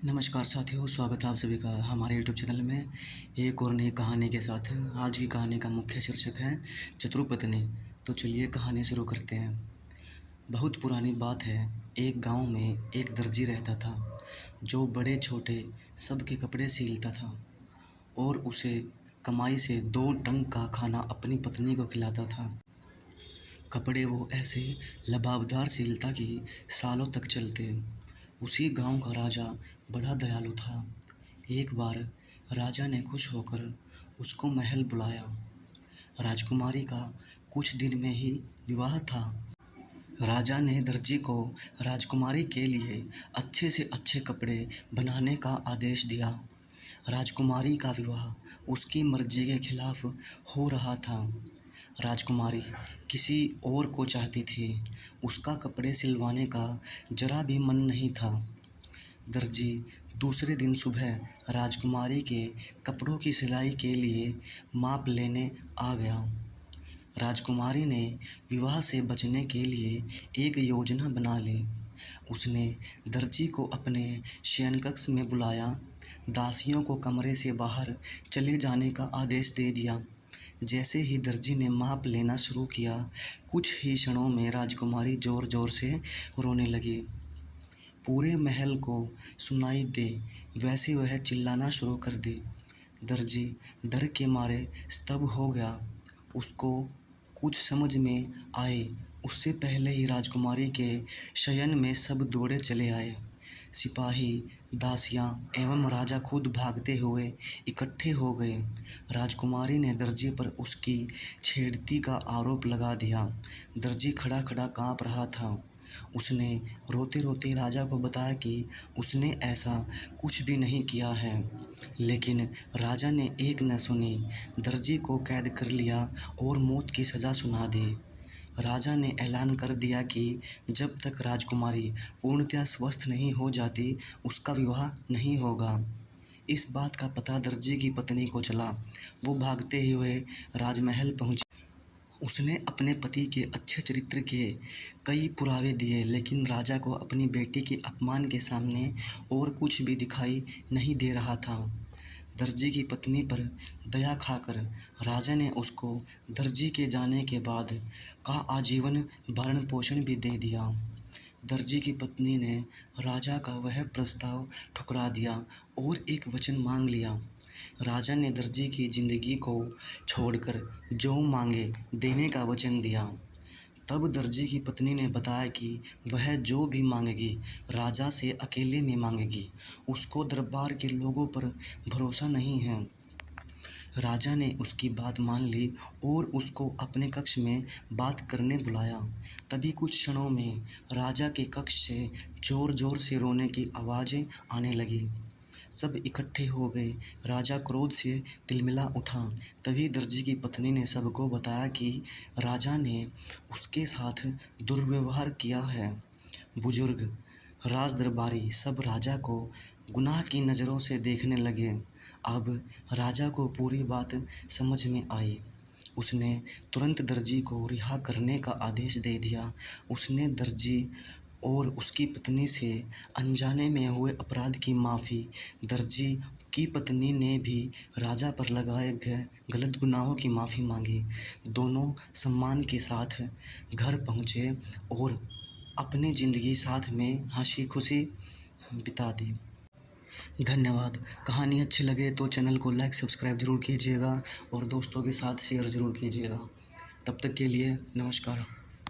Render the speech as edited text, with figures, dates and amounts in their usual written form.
नमस्कार साथियों, स्वागत है आप सभी का हमारे यूट्यूब चैनल में एक और नई कहानी के साथ। आज की कहानी का मुख्य शीर्षक है चतुरपत्नी। तो चलिए कहानी शुरू करते हैं। बहुत पुरानी बात है। एक गांव में एक दर्जी रहता था जो बड़े छोटे सबके कपड़े सिलता था और उसे कमाई से 2 टंक का खाना अपनी पत्नी को खिलाता था। कपड़े वो ऐसे लबाबदार सिलता कि सालों तक चलते। उसी गांव का राजा बड़ा दयालु था। एक बार राजा ने खुश होकर उसको महल बुलाया। राजकुमारी का कुछ दिन में ही विवाह था। राजा ने दर्जी को राजकुमारी के लिए अच्छे से अच्छे कपड़े बनाने का आदेश दिया। राजकुमारी का विवाह उसकी मर्जी के खिलाफ हो रहा था। राजकुमारी किसी और को चाहती थी। उसका कपड़े सिलवाने का जरा भी मन नहीं था। दर्जी दूसरे दिन सुबह राजकुमारी के कपड़ों की सिलाई के लिए माप लेने आ गया। राजकुमारी ने विवाह से बचने के लिए एक योजना बना ली। उसने दर्जी को अपने शयनकक्ष में बुलाया, दासियों को कमरे से बाहर चले जाने का आदेश दे दिया। जैसे ही दर्जी ने माप लेना शुरू किया, कुछ ही क्षणों में राजकुमारी ज़ोर ज़ोर से रोने लगी। पूरे महल को सुनाई दे वैसे वह चिल्लाना शुरू कर दी। दर्जी डर के मारे स्तब्ध हो गया। उसको कुछ समझ में आए उससे पहले ही राजकुमारी के शयन में सब दौड़े चले आए। सिपाही, दासियां एवं राजा खुद भागते हुए इकट्ठे हो गए। राजकुमारी ने दर्जी पर उसकी छेड़ती का आरोप लगा दिया। दर्जी खड़ा खड़ा काँप रहा था। उसने रोते रोते राजा को बताया कि उसने ऐसा कुछ भी नहीं किया है, लेकिन राजा ने एक न सुनी। दर्जी को कैद कर लिया और मौत की सज़ा सुना दी। राजा ने ऐलान कर दिया कि जब तक राजकुमारी पूर्णतः स्वस्थ नहीं हो जाती, उसका विवाह नहीं होगा। इस बात का पता दर्जी की पत्नी को चला। वो भागते हुए राजमहल पहुंची। उसने अपने पति के अच्छे चरित्र के कई पुरावे दिए, लेकिन राजा को अपनी बेटी के अपमान के सामने और कुछ भी दिखाई नहीं दे रहा था। दर्जी की पत्नी पर दया खाकर राजा ने उसको दर्जी के जाने के बाद का आजीवन भरण पोषण भी दे दिया। दर्जी की पत्नी ने राजा का वह प्रस्ताव ठुकरा दिया और एक वचन मांग लिया। राजा ने दर्जी की जिंदगी को छोड़कर जो मांगे देने का वचन दिया। तब दर्जी की पत्नी ने बताया कि वह जो भी मांगेगी राजा से अकेले में मांगेगी। उसको दरबार के लोगों पर भरोसा नहीं है। राजा ने उसकी बात मान ली और उसको अपने कक्ष में बात करने बुलाया। तभी कुछ क्षणों में राजा के कक्ष से जोर जोर से रोने की आवाज़ें आने लगी। सब इकट्ठे हो गए। राजा क्रोध से तिलमिला उठा। तभी दर्जी की पत्नी ने सबको बताया कि राजा ने उसके साथ दुर्व्यवहार किया है। बुजुर्ग, राज दरबारी सब राजा को गुनाह की नज़रों से देखने लगे। अब राजा को पूरी बात समझ में आई। उसने तुरंत दर्जी को रिहा करने का आदेश दे दिया। उसने दर्जी और उसकी पत्नी से अनजाने में हुए अपराध की माफ़ी। दर्जी की पत्नी ने भी राजा पर लगाए गए गलत गुनाहों की माफ़ी मांगी। दोनों सम्मान के साथ घर पहुँचे और अपनी ज़िंदगी साथ में हंसी खुशी बिता दी। धन्यवाद। कहानी अच्छी लगे तो चैनल को लाइक सब्सक्राइब ज़रूर कीजिएगा और दोस्तों के साथ शेयर ज़रूर कीजिएगा। तब तक के लिए नमस्कार।